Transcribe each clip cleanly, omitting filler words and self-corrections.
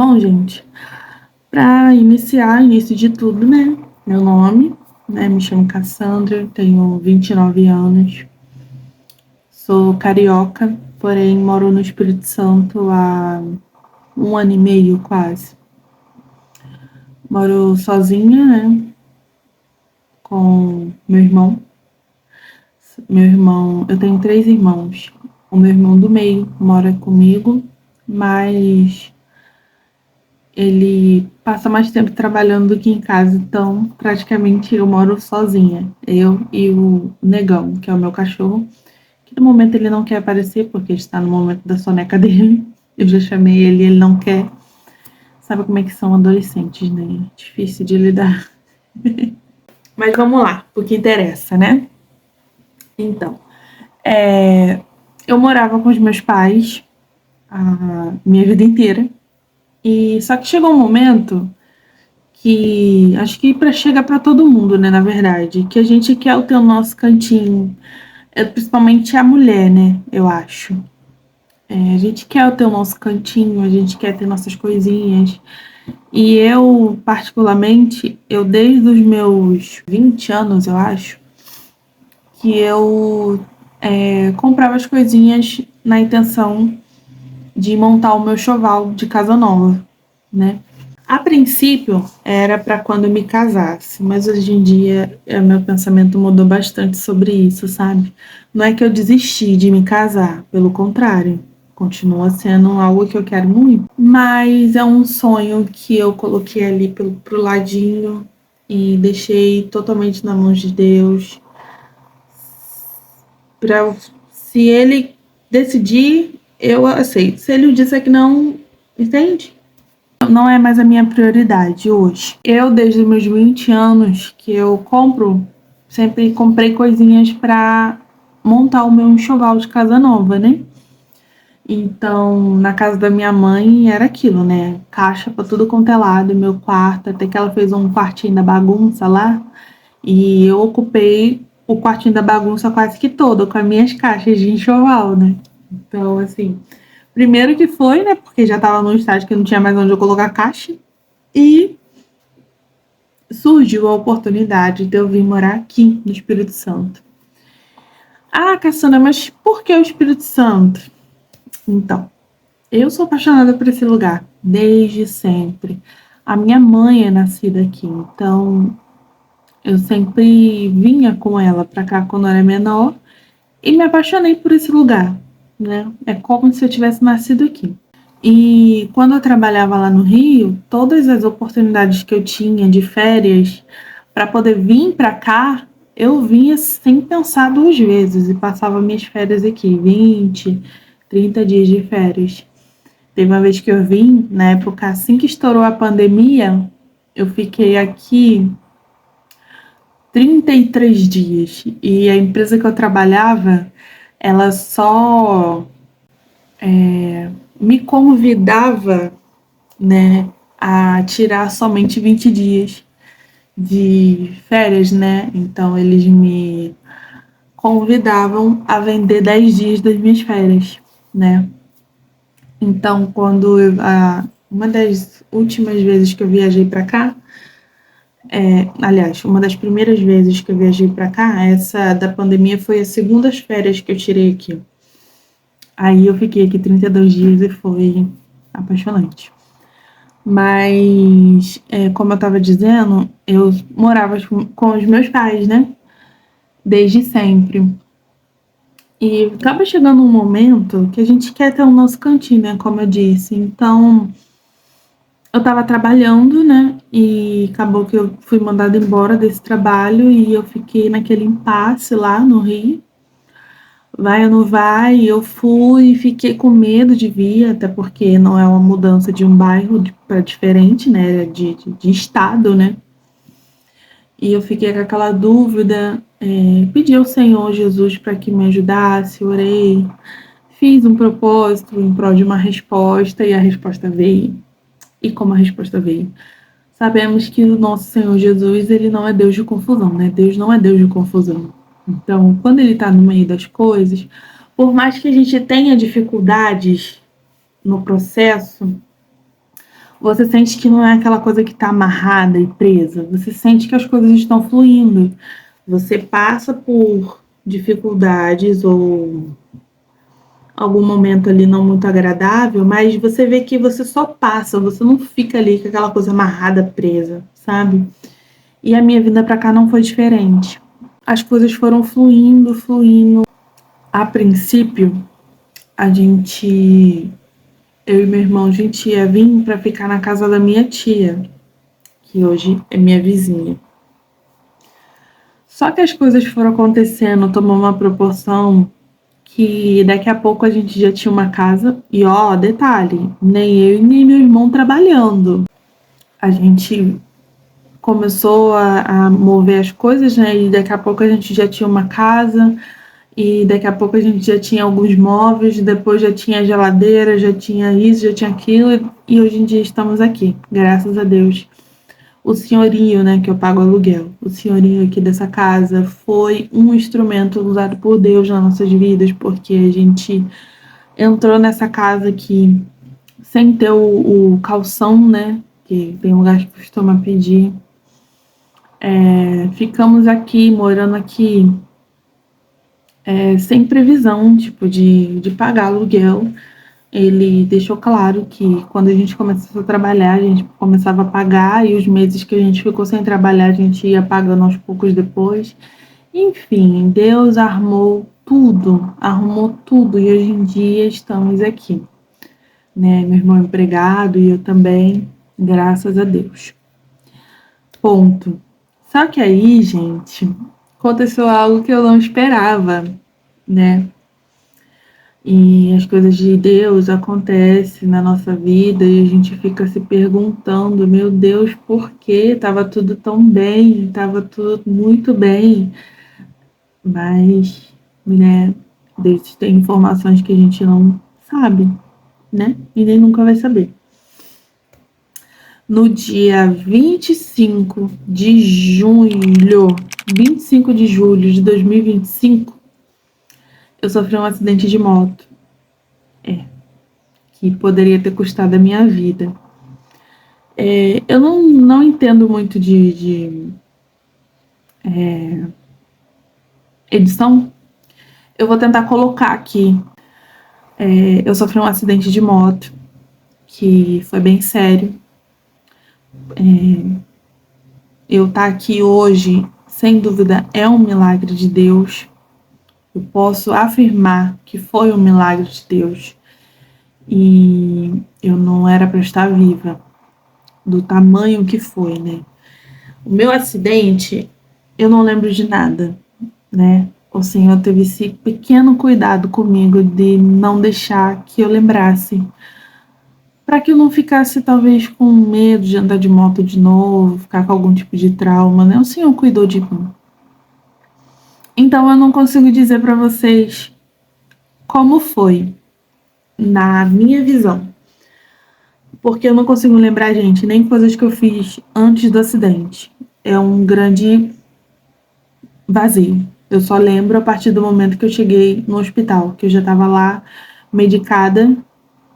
Bom, gente, para iniciar, início de tudo, né? Meu nome, né? Me chamo Cassandra, tenho 29 anos, sou carioca, porém moro no Espírito Santo há 1 ano e meio quase. Moro sozinha, né? Com meu irmão. Eu tenho 3 irmãos. O meu irmão do meio mora comigo, mas ele passa mais tempo trabalhando do que em casa, então praticamente eu moro sozinha. Eu e o Negão, que é o meu cachorro, que no momento ele não quer aparecer porque está no momento da soneca dele. Eu já chamei ele, ele não quer. Sabe como é que são adolescentes, né? Difícil de lidar. Mas vamos lá, o que interessa, né? Então, eu morava com os meus pais a minha vida inteira. E só que chegou um momento que acho que chega para todo mundo, né, na verdade, que a gente quer ter o nosso cantinho, principalmente a mulher, né, eu acho. A gente quer ter o nosso cantinho, a gente quer ter nossas coisinhas. E eu, particularmente, eu desde os meus 20 anos, eu acho, que eu comprava as coisinhas na intenção de montar o meu enxoval de casa nova, né? A princípio era para quando eu me casasse, mas hoje em dia meu pensamento mudou bastante sobre isso, sabe? Não é que eu desisti de me casar, pelo contrário, continua sendo algo que eu quero muito, mas é um sonho que eu coloquei ali pro ladinho e deixei totalmente na mão de Deus. Se ele decidir, eu aceito. Se ele disser que não, entende? Não é mais a minha prioridade hoje. Eu, desde os meus 20 anos, que eu sempre comprei coisinhas para montar o meu enxoval de casa nova, né? Então, na casa da minha mãe era aquilo, né? Caixa para tudo quanto é lado, meu quarto, até que ela fez um quartinho da bagunça lá, e eu ocupei o quartinho da bagunça quase que todo, com as minhas caixas de enxoval, né? Então, assim, primeiro que foi, né? Porque já tava num estágio que não tinha mais onde eu colocar caixa. E surgiu a oportunidade de eu vir morar aqui no Espírito Santo. Ah, Cassandra, mas por que o Espírito Santo? Então, eu sou apaixonada por esse lugar desde sempre. A minha mãe é nascida aqui, então eu sempre vinha com ela para cá quando eu era menor e me apaixonei por esse lugar, né? É como se eu tivesse nascido aqui. E quando eu trabalhava lá no Rio, todas as oportunidades que eu tinha de férias para poder vir para cá, eu vinha sem pensar 2 vezes e passava minhas férias aqui, 20, 30 dias de férias. Teve uma vez que eu vim, na época assim que estourou a pandemia, eu fiquei aqui 33 dias e a empresa que eu trabalhava, ela só me convidava, né, a tirar somente 20 dias de férias, né? Então eles me convidavam a vender 10 dias das minhas férias, né? Então, uma das últimas vezes que eu viajei para cá, aliás, uma das primeiras vezes que eu viajei para cá, essa da pandemia foi as segundas férias que eu tirei aqui. Aí eu fiquei aqui 32 dias e foi apaixonante. Mas, como eu estava dizendo, eu morava com os meus pais, né? Desde sempre. E acaba chegando um momento que a gente quer ter o nosso cantinho, né? Como eu disse. Então, eu estava trabalhando, né? E acabou que eu fui mandada embora desse trabalho e eu fiquei naquele impasse lá no Rio. Vai ou não vai? Eu fui, fiquei com medo de vir, até porque não é uma mudança de um bairro para diferente, né? De estado, né? E eu fiquei com aquela dúvida, pedi ao Senhor Jesus para que me ajudasse, orei, fiz um propósito em prol de uma resposta e a resposta veio. E como a resposta veio? Sabemos que o nosso Senhor Jesus, ele não é Deus de confusão, né? Deus não é Deus de confusão. Então, quando ele está no meio das coisas, por mais que a gente tenha dificuldades no processo, Você sente que não é aquela coisa que está amarrada e presa. Você sente que as coisas estão fluindo. Você passa por dificuldades ou algum momento ali não muito agradável, mas você vê que você só passa, você não fica ali com aquela coisa amarrada, presa, sabe? E a minha vinda para cá não foi diferente. As coisas foram fluindo, fluindo. A princípio, eu e meu irmão, a gente ia vir para ficar na casa da minha tia, que hoje é minha vizinha. Só que as coisas foram acontecendo, tomou uma proporção que daqui a pouco a gente já tinha uma casa. E ó, detalhe, nem eu e nem meu irmão trabalhando. A gente começou a mover as coisas, né? E daqui a pouco a gente já tinha uma casa. E daqui a pouco a gente já tinha alguns móveis, depois já tinha geladeira, já tinha isso, já tinha aquilo, e hoje em dia estamos aqui, graças a Deus. O senhorio, né, que eu pago aluguel, o senhorio aqui dessa casa foi um instrumento usado por Deus nas nossas vidas, porque a gente entrou nessa casa aqui sem ter o calção, né, que tem lugar que costuma pedir. Ficamos aqui, morando aqui, sem previsão, tipo, de pagar aluguel. Ele deixou claro que quando a gente começou a trabalhar, a gente começava a pagar, e os meses que a gente ficou sem trabalhar, a gente ia pagando aos poucos depois. Enfim, Deus arrumou tudo, e hoje em dia estamos aqui, né? Meu irmão é empregado e eu também, graças a Deus. Ponto. Só que aí, gente, aconteceu algo que eu não esperava, né? E as coisas de Deus acontecem na nossa vida e a gente fica se perguntando, meu Deus, por que estava tudo tão bem, estava tudo muito bem, mas, né, Deus tem informações que a gente não sabe, né, e nem nunca vai saber. No dia 25 de julho de 2025, eu sofri um acidente de moto. Que poderia ter custado a minha vida. Eu não entendo muito de edição. Eu vou tentar colocar aqui. Eu sofri um acidente de moto que foi bem sério. Eu estar aqui hoje, sem dúvida, é um milagre de Deus. Eu posso afirmar que foi um milagre de Deus. E eu não era para estar viva, do tamanho que foi, né? O meu acidente, eu não lembro de nada, né? O Senhor teve esse pequeno cuidado comigo de não deixar que eu lembrasse, para que eu não ficasse talvez com medo de andar de moto de novo, ficar com algum tipo de trauma, né? O Senhor cuidou de mim. Então eu não consigo dizer para vocês como foi na minha visão, porque eu não consigo lembrar, gente, nem coisas que eu fiz antes do acidente. É um grande vazio. Eu só lembro a partir do momento que eu cheguei no hospital, que eu já estava lá medicada,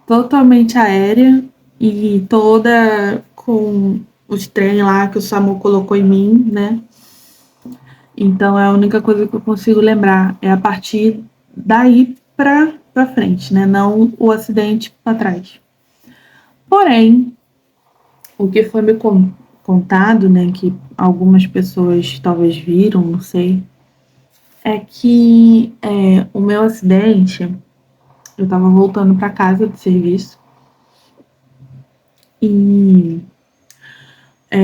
totalmente aérea e toda com os trem lá que o SAMU colocou em mim, né? Então é a única coisa que eu consigo lembrar, é a partir daí pra frente, né? Não o acidente para trás. Porém, o que foi me contado, né, que algumas pessoas talvez viram, não sei, é que o meu acidente, eu tava voltando para casa de serviço e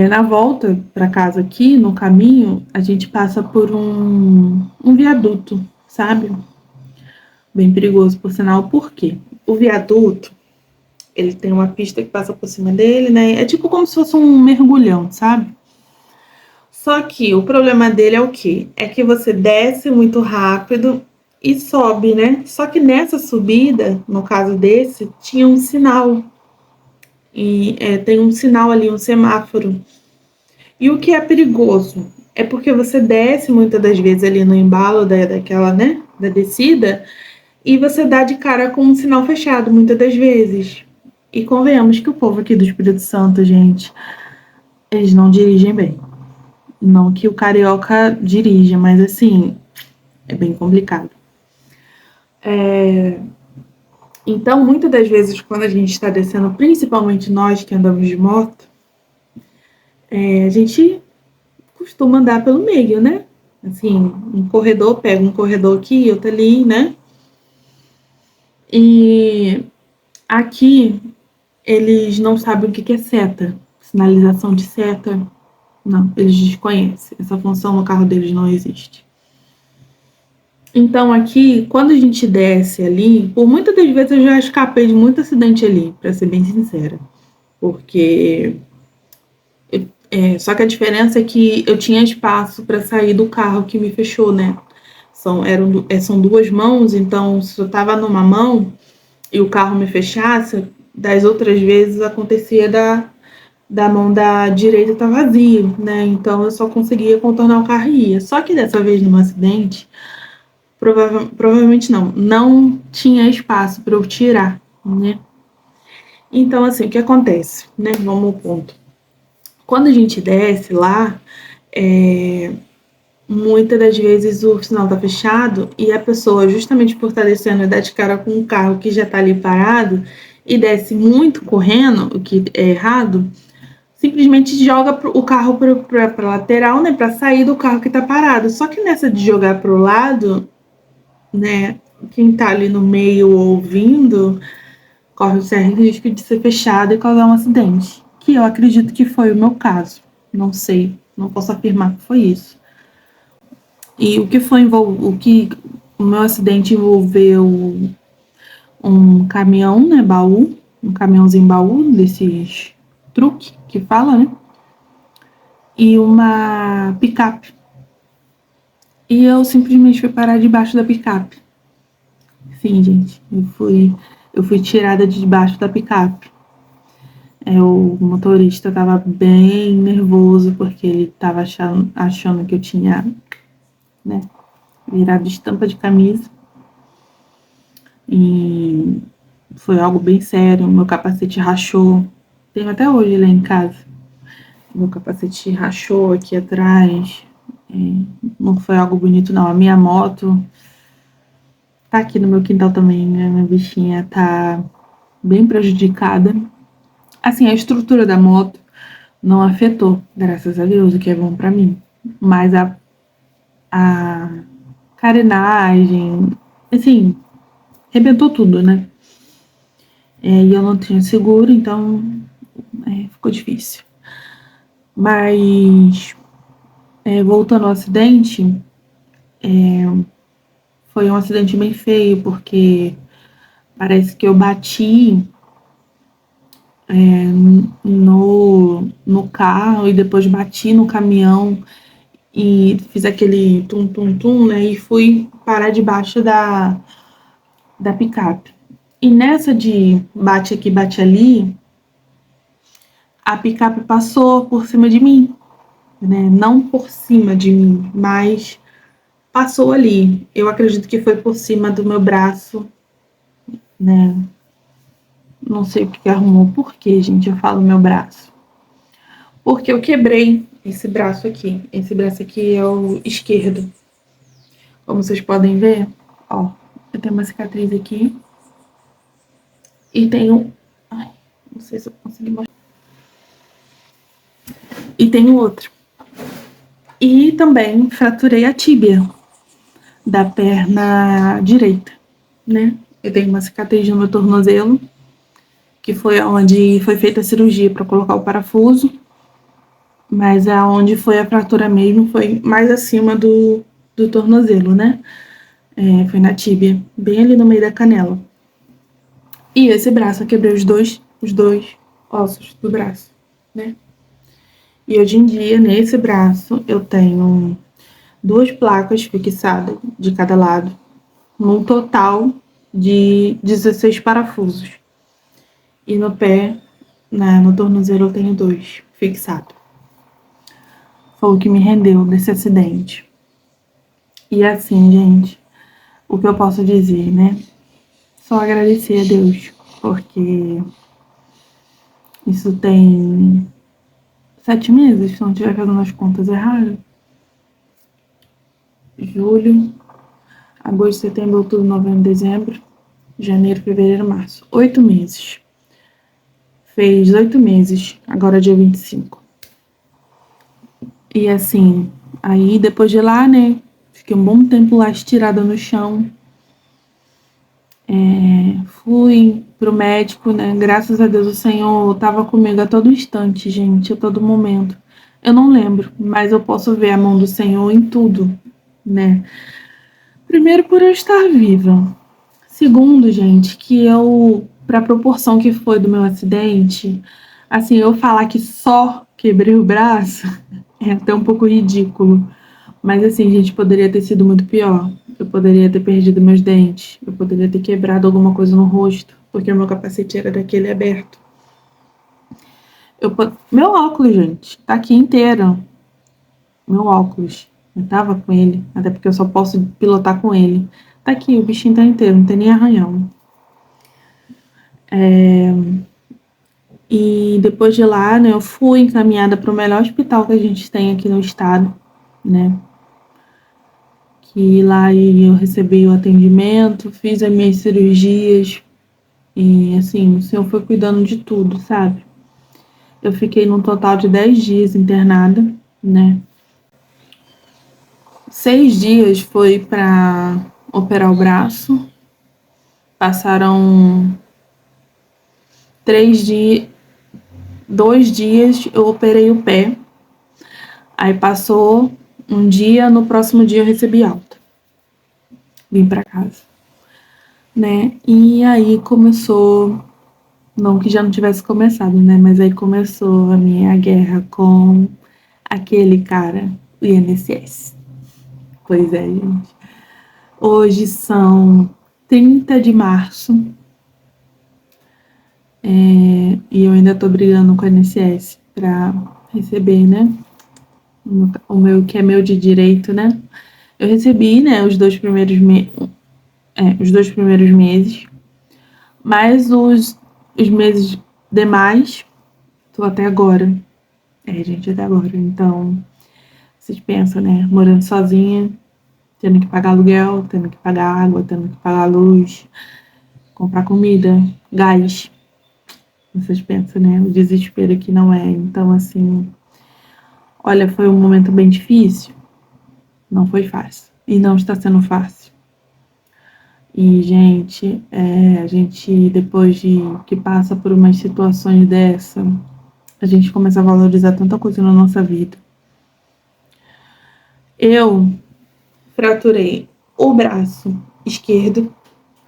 na volta para casa aqui, no caminho, a gente passa por um viaduto, sabe? Bem perigoso, por sinal, por quê? O viaduto, ele tem uma pista que passa por cima dele, né? É tipo como se fosse um mergulhão, sabe? Só que o problema dele é o quê? É que você desce muito rápido e sobe, né? Só que nessa subida, no caso desse, tinha um sinal. E tem um sinal ali, um semáforo. E o que é perigoso? É porque você desce muitas das vezes ali no embalo daquela, né? Da descida, e você dá de cara com um sinal fechado muitas das vezes. E convenhamos que o povo aqui do Espírito Santo, gente, eles não dirigem bem. Não que o carioca dirija, mas assim, é bem complicado. Então, muitas das vezes, quando a gente está descendo, principalmente nós que andamos de moto, a gente costuma andar pelo meio, né? Assim, um corredor, pega um corredor aqui, outro ali, né? E aqui, eles não sabem o que é seta, sinalização de seta. Não, eles desconhecem. Essa função no carro deles não existe. Então aqui, quando a gente desce ali, por muitas das vezes eu já escapei de muito acidente ali, pra ser bem sincera. Porque só que a diferença é que eu tinha espaço para sair do carro que me fechou, né? São duas mãos, então se eu tava numa mão e o carro me fechasse, das outras vezes acontecia da mão da direita tá vazio, né? Então eu só conseguia contornar o carro e ia. Só que dessa vez no acidente, provavelmente não tinha espaço para eu tirar, né? Então assim, o que acontece, né? Vamos ao ponto. Quando a gente desce lá, muitas das vezes o sinal tá fechado e a pessoa, justamente por estar descendo e dar de cara com um carro que já tá ali parado e desce muito correndo, o que é errado, simplesmente joga o carro para lateral, né, para sair do carro que tá parado. Só que nessa de jogar pro lado, né, quem tá ali no meio ouvindo corre o sério risco de ser fechado e causar um acidente, que eu acredito que foi o meu caso. Não sei, não posso afirmar que foi isso. E o meu acidente envolveu um caminhão, né, baú, um caminhãozinho baú desses truque que fala, né? E uma picape. E eu simplesmente fui parar debaixo da picape. Sim, gente, eu fui tirada de debaixo da picape. O motorista estava bem nervoso porque ele estava achando que eu tinha, né, virado estampa de camisa. E foi algo bem sério. Meu capacete rachou. Tenho até hoje lá em casa. Meu capacete rachou aqui atrás. Não foi algo bonito, não. A minha moto tá aqui no meu quintal também, né? Minha bichinha tá bem prejudicada. Assim, a estrutura da moto não afetou, graças a Deus, o que é bom pra mim. Mas a carenagem, assim, arrebentou tudo, né? E eu não tinha seguro, então ficou difícil. Mas, voltando ao acidente, foi um acidente bem feio, porque parece que eu bati no carro e depois bati no caminhão e fiz aquele tum-tum-tum, né? E fui parar debaixo da picape. E nessa de bate aqui, bate ali, a picape passou por cima de mim, né? Não por cima de mim, mas passou ali. Eu acredito que foi por cima do meu braço, né? Não sei o que arrumou. Por que, gente, eu falo meu braço? Porque eu quebrei esse braço aqui. Esse braço aqui é o esquerdo. Como vocês podem ver, ó, eu tenho uma cicatriz aqui. E tenho... Ai, não sei se eu consegui mostrar. E tenho outro. E também fraturei a tíbia da perna direita, né? Eu tenho uma cicatriz no meu tornozelo, que foi onde foi feita a cirurgia para colocar o parafuso, mas aonde foi a fratura mesmo foi mais acima do tornozelo, né? Foi na tíbia, bem ali no meio da canela. E esse braço eu quebrei os dois ossos do braço, né? E hoje em dia, nesse braço, eu tenho 2 placas fixadas de cada lado, num total de 16 parafusos. E no pé, no tornozelo, eu tenho 2 fixados. Foi o que me rendeu desse acidente. E assim, gente, o que eu posso dizer, né? Só agradecer a Deus, porque Isso tem 7 meses, se não estiver fazendo as contas erradas. Julho, agosto, setembro, outubro, novembro, dezembro, janeiro, fevereiro, março. 8 meses. Fez 8 meses, agora é dia 25. E assim, aí depois de lá, né, fiquei um bom tempo lá estirada no chão. Fui pro médico, né, graças a Deus o Senhor estava comigo a todo instante, gente, a todo momento. Eu não lembro, mas eu posso ver a mão do Senhor em tudo, né. Primeiro por eu estar viva. Segundo, gente, que eu, para a proporção que foi do meu acidente, assim, eu falar que só quebrei o braço é até um pouco ridículo. Mas assim, gente, poderia ter sido muito pior. Eu poderia ter perdido meus dentes. Eu poderia ter quebrado alguma coisa no rosto, porque o meu capacete era daquele aberto. Meu óculos, gente, tá aqui inteiro. Meu óculos. Eu tava com ele, até porque eu só posso pilotar com ele. Tá aqui, o bichinho tá inteiro, não tem nem arranhão. E depois de lá, né, eu fui encaminhada para o melhor hospital que a gente tem aqui no estado, né? Que lá eu recebi o atendimento, fiz as minhas cirurgias e assim, o senhor foi cuidando de tudo, sabe? Eu fiquei num total de 10 dias internada, né? 6 dias foi para operar o braço, passaram 3 dias, 2 dias eu operei o pé. Aí passou um dia, no próximo dia eu recebi alta. Vim pra casa, né? E aí começou, não que já não tivesse começado, né? Mas aí começou a minha guerra com aquele cara, o INSS. Pois é, gente. Hoje são 30 de março, e eu ainda tô brigando com o INSS pra receber, né? O meu, que é meu de direito, né? Eu recebi, né, os 2 primeiros meses, mas os meses demais, tô até agora. Gente, até agora. Então, vocês pensam, né? Morando sozinha, tendo que pagar aluguel, tendo que pagar água, tendo que pagar luz, comprar comida, gás. Vocês pensam, né? O desespero que não é. Então, assim, olha, foi um momento bem difícil. Não foi fácil. E não está sendo fácil. E, gente, a gente, depois de que passa por umas situações dessa, a gente começa a valorizar tanta coisa na nossa vida. Eu fraturei o braço esquerdo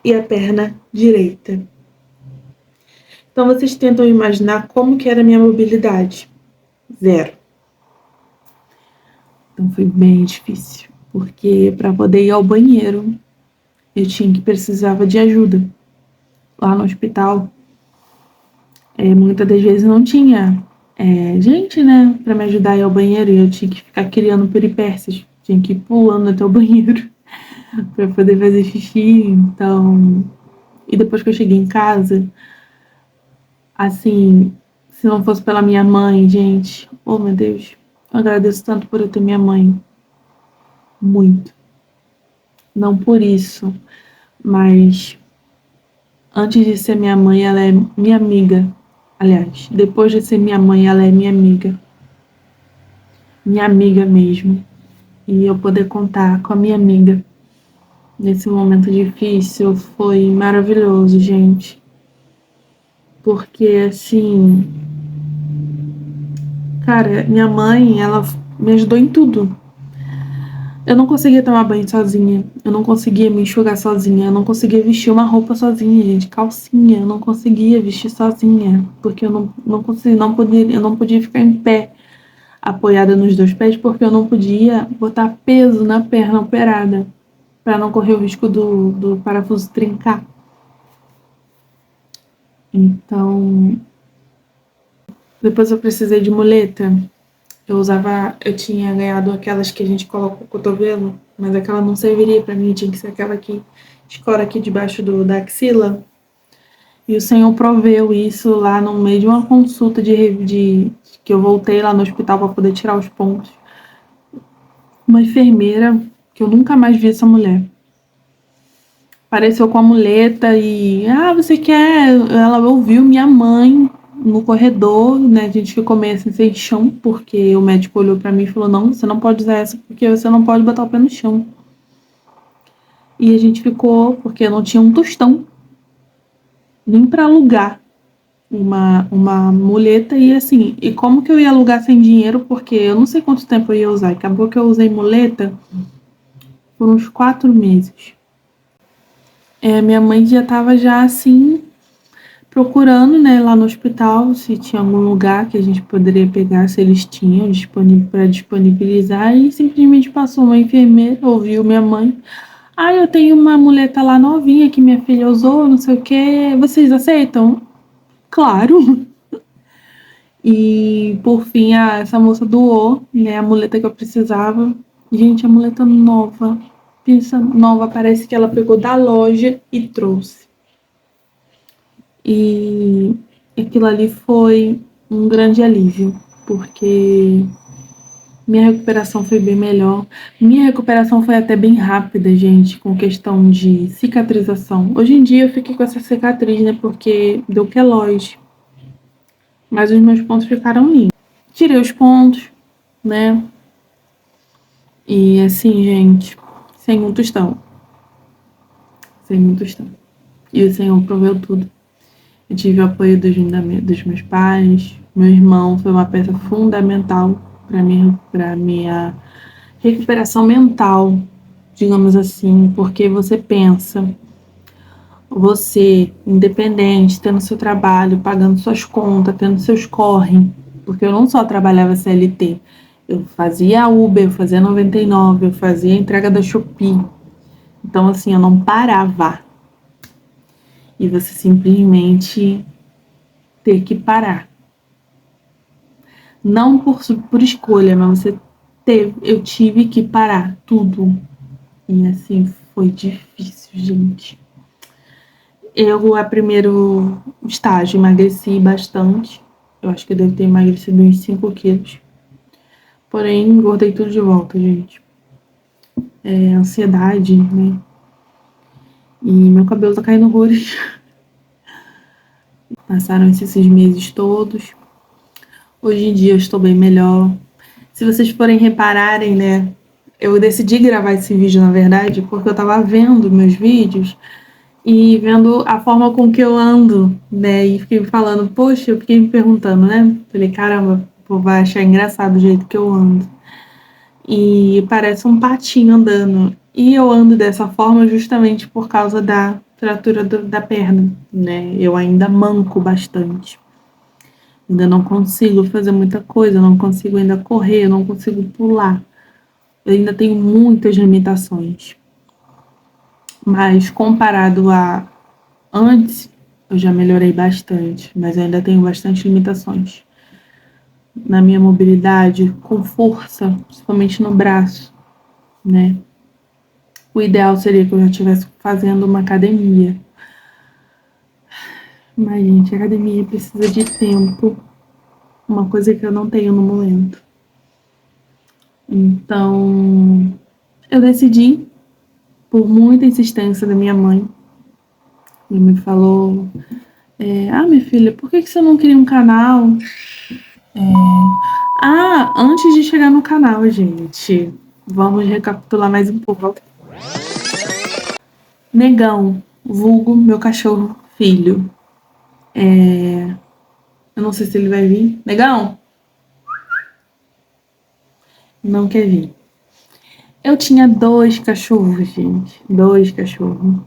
e a perna direita. Então, vocês tentam imaginar como que era a minha mobilidade. 0. Então, foi bem difícil, porque para poder ir ao banheiro, eu precisava de ajuda. Lá no hospital, muitas das vezes não tinha gente, né, para me ajudar a ir ao banheiro, e eu tinha que ficar criando peripécias. Tinha que ir pulando até o banheiro para poder fazer xixi. Então, e depois que eu cheguei em casa, assim, se não fosse pela minha mãe, gente, oh meu Deus, eu agradeço tanto por eu ter minha mãe. Muito. Não por isso, mas antes de ser minha mãe, ela é minha amiga. Aliás, depois de ser minha mãe, ela é minha amiga. Minha amiga mesmo. E eu poder contar com a minha amiga nesse momento difícil foi maravilhoso, gente. Porque, assim, cara, minha mãe, ela me ajudou em tudo. Eu não conseguia tomar banho sozinha, eu não conseguia me enxugar sozinha, eu não conseguia vestir uma roupa sozinha, gente, calcinha, eu não conseguia vestir sozinha, porque eu não podia ficar em pé, apoiada nos 2 pés, porque eu não podia botar peso na perna operada, para não correr o risco do parafuso trincar. Então, depois eu precisei de muleta. Eu tinha ganhado aquelas que a gente coloca o cotovelo, mas aquela não serviria pra mim, tinha que ser aquela que escora aqui debaixo da axila. E o Senhor proveu isso lá no meio de uma consulta que eu voltei lá no hospital para poder tirar os pontos. Uma enfermeira, que eu nunca mais vi essa mulher, apareceu com a muleta e... Ah, você quer... Ela ouviu minha mãe no corredor, né? A gente ficou meio assim sem chão, porque o médico olhou para mim e falou: não, você não pode usar essa porque você não pode botar o pé no chão. E a gente ficou, porque não tinha um tostão nem para alugar uma muleta. E assim, e como que eu ia alugar sem dinheiro? Porque eu não sei quanto tempo eu ia usar. Acabou que eu usei muleta por uns 4 meses. Minha mãe já estava já assim procurando, né, lá no hospital se tinha algum lugar que a gente poderia pegar, se eles tinham disponível para disponibilizar, e simplesmente passou uma enfermeira, ouviu minha mãe: ah, eu tenho uma muleta lá novinha que minha filha usou, não sei o que, vocês aceitam? Claro. E por fim essa moça doou, né, a muleta que eu precisava. Gente, a muleta nova, pensa, nova, parece que ela pegou da loja e trouxe. E aquilo ali foi um grande alívio, porque minha recuperação foi bem melhor. Minha recuperação foi até bem rápida, gente, com questão de cicatrização. Hoje em dia eu fiquei com essa cicatriz, né, porque deu queloide. Mas os meus pontos ficaram limpos. Tirei os pontos, né? E assim, gente, sem um tostão. Sem um tostão. E o Senhor proveu tudo. Eu tive o apoio dos meus pais. Meu irmão foi uma peça fundamental para minha recuperação mental, digamos assim, porque você pensa, você independente, tendo seu trabalho, pagando suas contas, tendo seus corre, porque eu não só trabalhava CLT, eu fazia Uber, eu fazia 99, eu fazia entrega da Shopee. Então assim, eu não parava. E você simplesmente ter que parar. Não por escolha, mas eu tive que parar tudo. E assim, foi difícil, gente. Eu, a primeiro estágio, emagreci bastante. Eu acho que eu devo ter emagrecido uns 5 quilos. Porém, engordei tudo de volta, gente. Ansiedade, né? E meu cabelo tá caindo horrores. Passaram esses meses todos. Hoje em dia eu estou bem melhor. Se vocês forem repararem, né? Eu decidi gravar esse vídeo, na verdade, porque eu tava vendo meus vídeos e vendo a forma com que eu ando, né? E fiquei falando, poxa, eu fiquei me perguntando, né? Falei, caramba, o povo vai achar engraçado o jeito que eu ando. E parece um patinho andando. E eu ando dessa forma justamente por causa da fratura da perna, né? Eu ainda manco bastante. Ainda não consigo fazer muita coisa, não consigo ainda correr, não consigo pular. Eu ainda tenho muitas limitações. Mas comparado a antes, eu já melhorei bastante, mas eu ainda tenho bastante limitações na minha mobilidade, com força, principalmente no braço, né? O ideal seria que eu já estivesse fazendo uma academia. Mas, gente, a academia precisa de tempo, uma coisa que eu não tenho no momento. Então, eu decidi, por muita insistência da minha mãe, e me falou: minha filha, por que você não cria um canal? Antes de chegar no canal, gente, vamos recapitular mais um pouco. Negão, vulgo meu cachorro filho. Eu não sei se ele vai vir. Negão? Não quer vir. Eu tinha 2 cachorros, gente. 2 cachorros.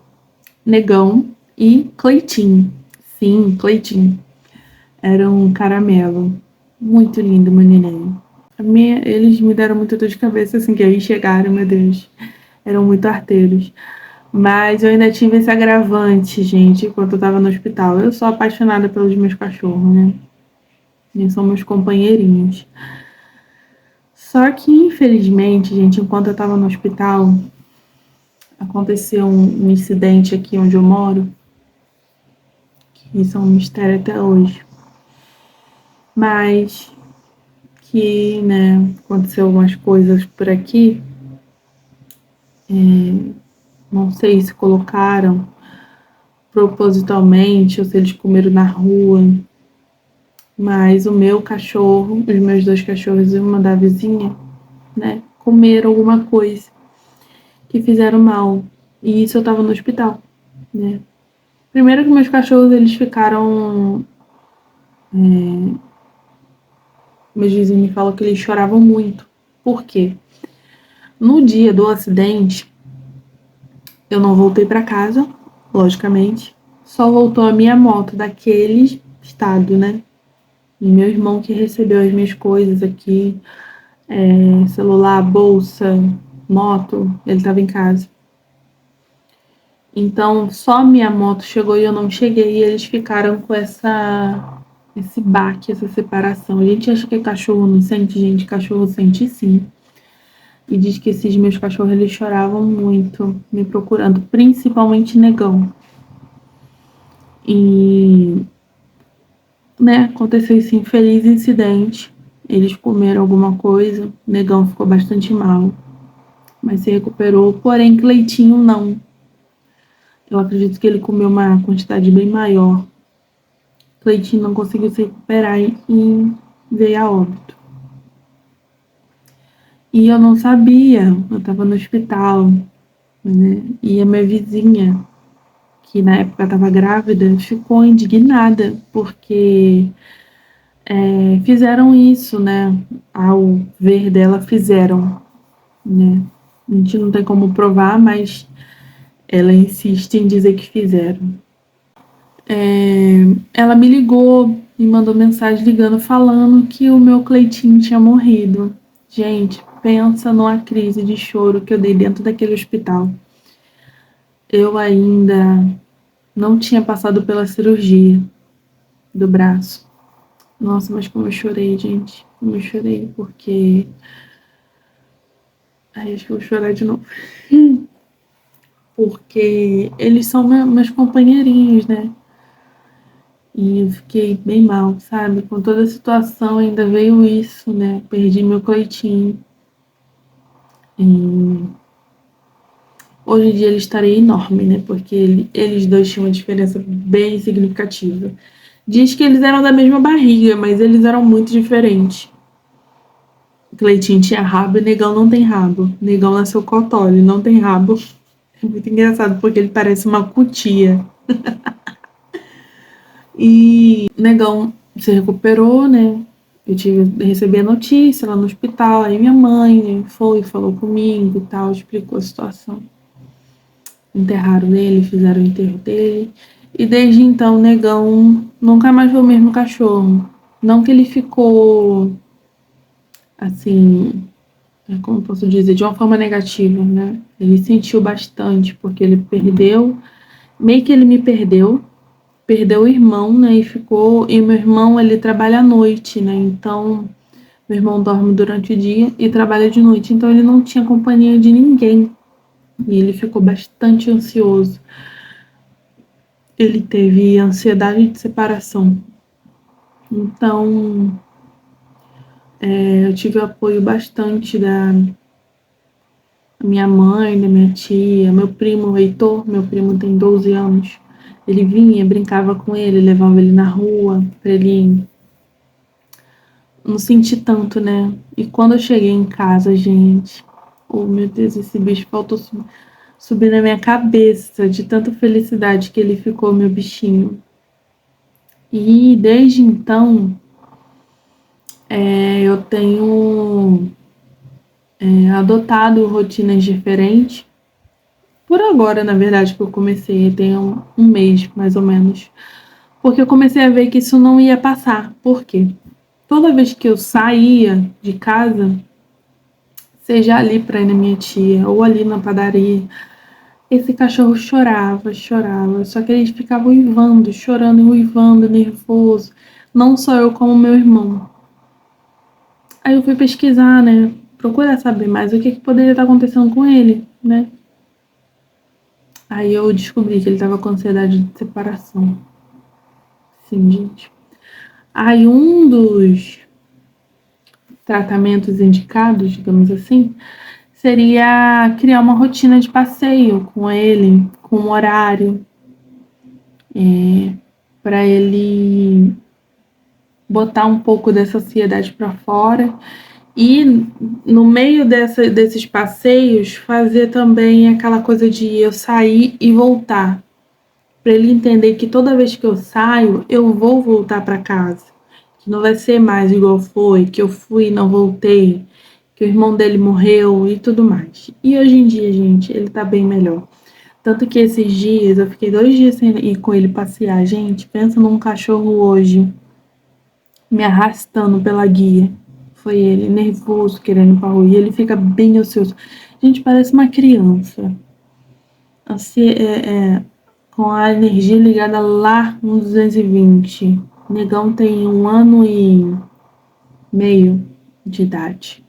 Negão e Cleitinho. Sim, Cleitinho. Era um caramelo. Muito lindo, meu neném. Eles me deram muita dor de cabeça assim que eles chegaram, meu Deus. Eram muito arteiros. Mas eu ainda tive esse agravante, gente, enquanto eu tava no hospital. Eu sou apaixonada pelos meus cachorros, né? Eles são meus companheirinhos. Só que, infelizmente, gente, enquanto eu tava no hospital, aconteceu um incidente aqui onde eu moro, Isso é um mistério até hoje. Mas que, né, aconteceu algumas coisas por aqui. Não sei se colocaram propositalmente ou se eles comeram na rua. Mas o meu cachorro, os meus 2 cachorros e uma da vizinha, né, comeram alguma coisa que fizeram mal. E isso eu tava no hospital, né. Primeiro que meus cachorros, eles ficaram... Meus vizinhos me falam que eles choravam muito. Por quê? No dia do acidente, eu não voltei pra casa, logicamente. Só voltou a minha moto daquele estado, né. E meu irmão que recebeu as minhas coisas aqui, celular, bolsa, moto, ele tava em casa. Então, só minha moto chegou e eu não cheguei, e eles ficaram com esse baque, essa separação. A gente acha que cachorro não sente, gente, cachorro sente sim. E diz que esses meus cachorros, eles choravam muito, me procurando, principalmente Negão. E, né, aconteceu esse infeliz incidente. Eles comeram alguma coisa, Negão ficou bastante mal, mas se recuperou, porém Cleitinho não. Eu acredito que ele comeu uma quantidade bem maior. Cleitinho não conseguiu se recuperar e veio a óbito. E eu não sabia, eu tava no hospital, né? E a minha vizinha, que na época estava grávida, ficou indignada, porque fizeram isso, né? Ao ver dela, fizeram, né? A gente não tem como provar, mas ela insiste em dizer que fizeram. Ela me ligou e mandou mensagem ligando falando que o meu Cleitinho tinha morrido. Gente, pensa numa crise de choro que eu dei dentro daquele hospital. Eu ainda não tinha passado pela cirurgia do braço. Nossa, mas como eu chorei, gente. Como eu chorei, porque... Ai, acho que eu vou chorar de novo. Porque eles são meus companheirinhos, né? E eu fiquei bem mal, sabe? Com toda a situação ainda veio isso, né? Perdi meu Cleitinho. E hoje em dia ele estaria enorme, né? Porque eles dois tinham uma diferença bem significativa. Diz que eles eram da mesma barriga, mas eles eram muito diferentes. Cleitinho tinha rabo e Negão não tem rabo. Negão nasceu cotó, ele não tem rabo. É muito engraçado porque ele parece uma cutia. E Negão se recuperou, né? Recebi a notícia lá no hospital, aí minha mãe, né, foi, falou comigo e tal, explicou a situação. Enterraram ele, fizeram o enterro dele. E desde então, Negão nunca mais foi o mesmo cachorro. Não que ele ficou, assim, como posso dizer, de uma forma negativa, né? Ele sentiu bastante, porque ele perdeu, meio que ele me perdeu o irmão, né? E ficou. E meu irmão, ele trabalha à noite, né? Então, meu irmão dorme durante o dia e trabalha de noite. Então, ele não tinha companhia de ninguém. E ele ficou bastante ansioso. Ele teve ansiedade de separação. Então, eu tive apoio bastante da minha mãe, da minha tia, meu primo, o Heitor, meu primo tem 12 anos. Ele vinha, brincava com ele, levava ele na rua, pra ele não sentir tanto, né? E quando eu cheguei em casa, gente, oh meu Deus, esse bicho faltou subir na minha cabeça de tanta felicidade que ele ficou, meu bichinho. E desde então, eu tenho adotado rotinas diferentes. Por agora, na verdade, que eu comecei, tem um mês, mais ou menos. Porque eu comecei a ver que isso não ia passar. Por quê? Toda vez que eu saía de casa, seja ali pra ir na minha tia ou ali na padaria, esse cachorro chorava, chorava. Só que ele ficava uivando, chorando e uivando, nervoso. Não só eu, como meu irmão. Aí eu fui pesquisar, né? Procurar saber mais o que poderia estar acontecendo com ele, né? Aí eu descobri que ele tava com ansiedade de separação. Sim, gente. Aí um dos tratamentos indicados, digamos assim, seria criar uma rotina de passeio com ele, com um horário, para ele botar um pouco dessa ansiedade para fora e no meio desses passeios fazer também aquela coisa de eu sair e voltar, para ele entender que toda vez que eu saio eu vou voltar para casa, que não vai ser mais igual foi, que eu fui e não voltei, que o irmão dele morreu e tudo mais. E hoje em dia, gente, ele tá bem melhor. Tanto que esses dias, eu fiquei 2 dias sem ir com ele passear. Gente, pensa num cachorro hoje me arrastando pela guia. Foi ele, nervoso, querendo ir pra rua. E ele fica bem ocioso. Gente, parece uma criança. Assim, com a energia ligada lá no 220. Negão tem 1 ano e meio de idade.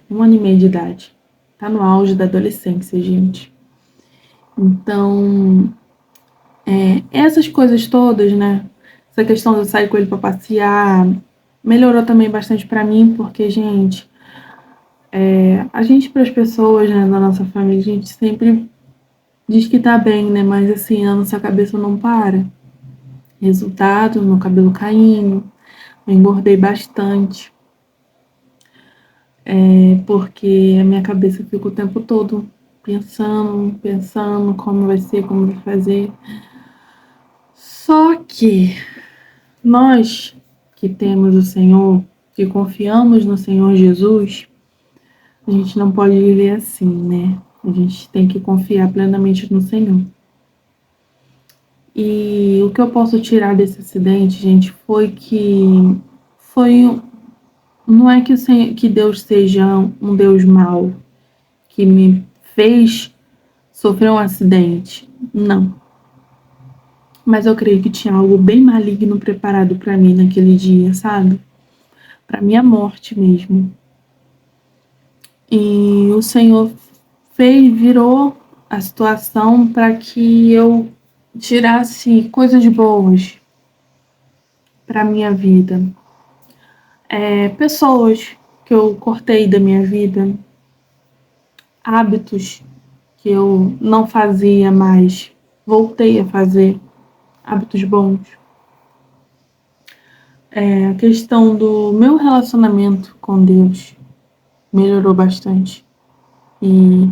1 ano e meio de idade. Tá no auge da adolescência, gente. Então, essas coisas todas, né? Essa questão de eu sair com ele pra passear melhorou também bastante pra mim, porque, gente, a gente, para as pessoas, né, da nossa família, a gente sempre diz que tá bem, né? Mas assim, a nossa cabeça não para. Resultado, meu cabelo caindo, eu engordei bastante, porque a minha cabeça fica o tempo todo pensando, pensando como vai ser, como vai fazer. Só que nós que temos o Senhor, que confiamos no Senhor Jesus, a gente não pode viver assim, né? A gente tem que confiar plenamente no Senhor. E o que eu posso tirar desse acidente, gente, foi que foi não é que o Senhor, que Deus seja um Deus mau que me fez sofrer um acidente. Não. Mas eu creio que tinha algo bem maligno preparado para mim naquele dia, sabe? Para minha morte mesmo. E o Senhor virou a situação para que eu tirasse coisas boas para minha vida. Pessoas que eu cortei da minha vida, hábitos que eu não fazia mais, voltei a fazer, hábitos bons. A questão do meu relacionamento com Deus melhorou bastante. E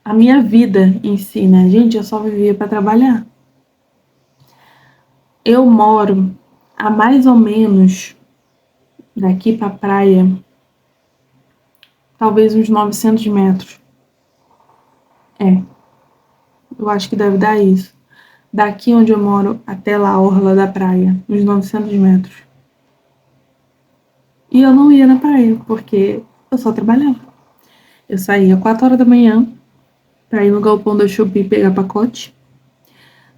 a minha vida em si, né? Gente, eu só vivia para trabalhar. Eu moro a mais ou menos daqui para a praia, talvez uns 900 metros. Eu acho que deve dar isso. Daqui onde eu moro até lá, a orla da praia, uns 900 metros. E eu não ia na praia, porque eu só trabalhava. Eu saía 4 horas da manhã para ir no galpão da Shopee pegar pacote.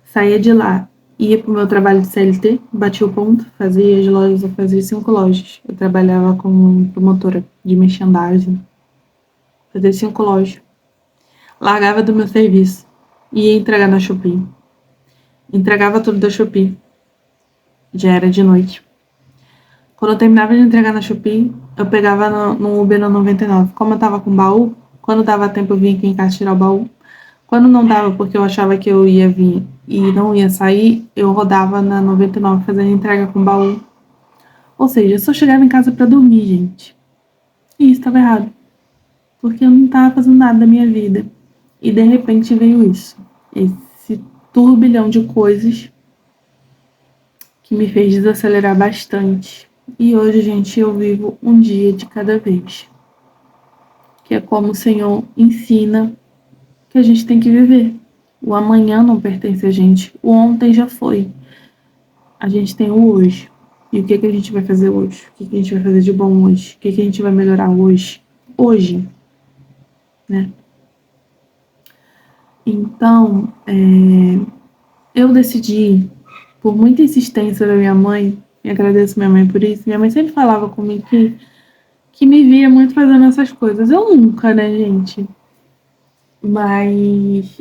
Saía de lá, ia pro meu trabalho de CLT, batia o ponto, fazia as lojas, eu fazia 5 lojas. Eu trabalhava como promotora de merchandising. Fazia 5 lojas. Largava do meu serviço. Ia entregar na Shopee. Entregava tudo da Shopee. Já era de noite. Quando eu terminava de entregar na Shopee, eu pegava no Uber no 99. Como eu tava com baú, quando dava tempo eu vinha aqui em casa tirar o baú. Quando não dava, porque eu achava que eu ia vir e não ia sair, eu rodava na 99 fazendo entrega com baú. Ou seja, eu só chegava em casa pra dormir, gente. E isso estava errado. Porque eu não tava fazendo nada da minha vida. E de repente veio isso. Esse turbilhão de coisas que me fez desacelerar bastante. E hoje, gente, eu vivo um dia de cada vez. Que é como o Senhor ensina que a gente tem que viver. O amanhã não pertence a gente. O ontem já foi. A gente tem o hoje. E o que a gente vai fazer hoje? O que a gente vai fazer de bom hoje? O que a gente vai melhorar hoje? Hoje, né? Então, eu decidi, por muita insistência da minha mãe, e agradeço minha mãe por isso, minha mãe sempre falava comigo que me via muito fazendo essas coisas. Eu nunca, né, gente? Mas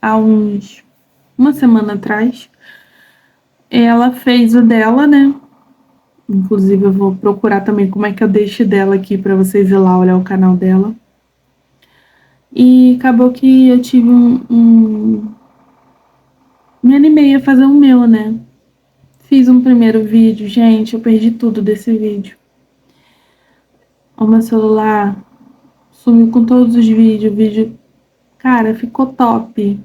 há uma semana atrás, ela fez o dela, né? Inclusive eu vou procurar também como é que eu deixo dela aqui para vocês ir lá olhar o canal dela. E acabou que eu tive me animei a fazer o meu, né? Fiz um primeiro vídeo, gente, eu perdi tudo desse vídeo. O meu celular sumiu com todos os vídeos, o vídeo, cara, ficou top.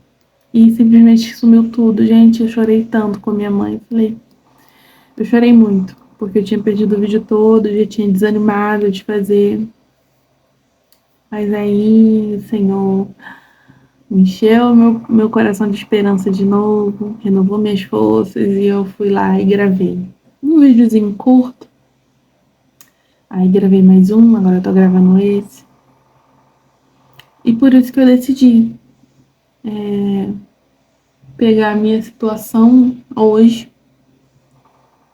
E simplesmente sumiu tudo, gente, eu chorei tanto com a minha mãe, eu chorei muito, porque eu tinha perdido o vídeo todo, já tinha desanimado de fazer. Mas aí o Senhor encheu meu coração de esperança de novo, renovou minhas forças e eu fui lá e gravei. Um videozinho curto. Aí gravei mais um, agora eu tô gravando esse. E por isso que eu decidi pegar a minha situação hoje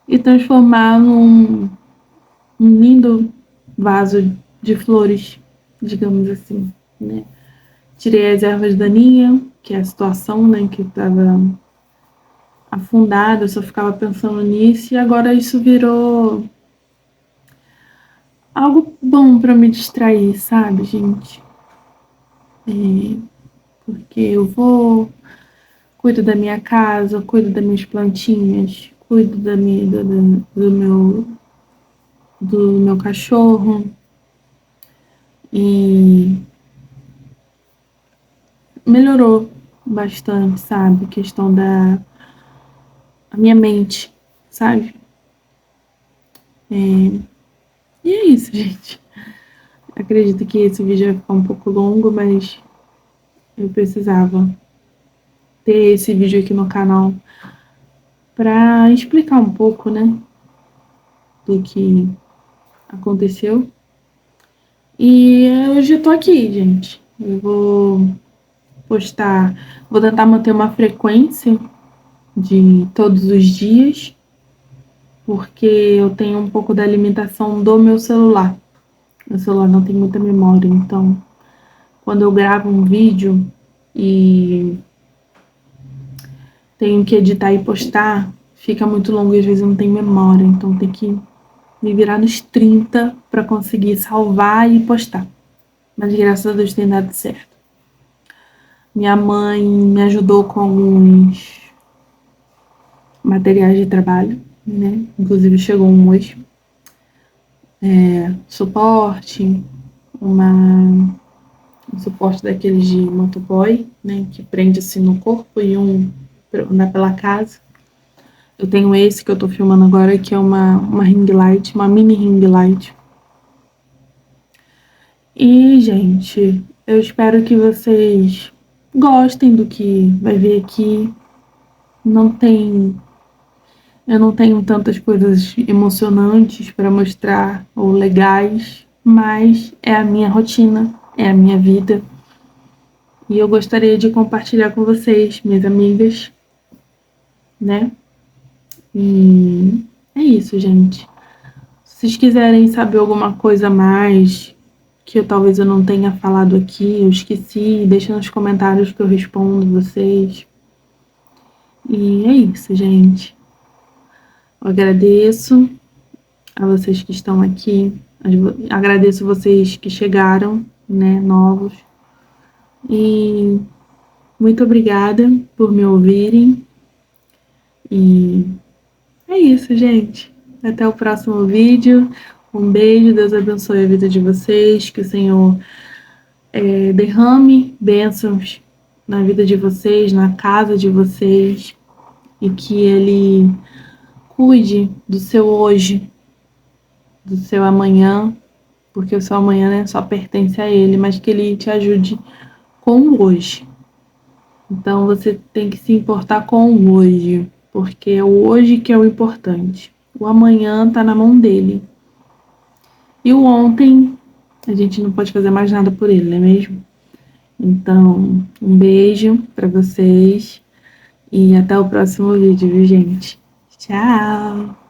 e transformar num lindo vaso de flores, digamos assim, né? Tirei as ervas daninhas, que é a situação, né, que estava afundada, eu só ficava pensando nisso, e agora isso virou algo bom para me distrair, sabe, gente? Porque eu cuido da minha casa, cuido das minhas plantinhas, cuido do meu cachorro e melhorou bastante, sabe? A questão a minha mente, sabe? E é isso, gente. Acredito que esse vídeo vai ficar um pouco longo, mas eu precisava ter esse vídeo aqui no canal para explicar um pouco, né, do que aconteceu. E hoje eu tô aqui, gente. Eu vou postar, vou tentar manter uma frequência de todos os dias, porque eu tenho um pouco da limitação do meu celular. Meu celular não tem muita memória, então quando eu gravo um vídeo e tenho que editar e postar, fica muito longo e às vezes não tem memória, então tem que me virar nos 30 para conseguir salvar e postar. Mas graças a Deus tem dado certo. Minha mãe me ajudou com alguns materiais de trabalho, né? Inclusive chegou um hoje. Suporte, um suporte daqueles de motoboy, né? Que prende assim no corpo e um pra andar pela casa. Eu tenho esse que eu tô filmando agora, que é uma ring light, uma mini ring light. E, gente, eu espero que vocês gostem do que vai ver aqui. Eu não tenho tantas coisas emocionantes para mostrar ou legais, mas é a minha rotina, é a minha vida. E eu gostaria de compartilhar com vocês, minhas amigas, né? E é isso, gente. Se vocês quiserem saber alguma coisa a mais que talvez eu não tenha falado aqui, eu esqueci, deixa nos comentários que eu respondo vocês. E é isso, gente. Eu agradeço a vocês que estão aqui, agradeço vocês que chegaram, né, novos. E muito obrigada por me ouvirem. E é isso, gente. Até o próximo vídeo. Um beijo, Deus abençoe a vida de vocês, que o Senhor derrame bênçãos na vida de vocês, na casa de vocês, e que Ele cuide do seu hoje, do seu amanhã, porque o seu amanhã, né, só pertence a Ele, mas que Ele te ajude com o hoje. Então você tem que se importar com o hoje, porque é o hoje que é o importante. O amanhã tá na mão dele. E o ontem, a gente não pode fazer mais nada por ele, não é mesmo? Então, um beijo para vocês e até o próximo vídeo, viu, gente? Tchau!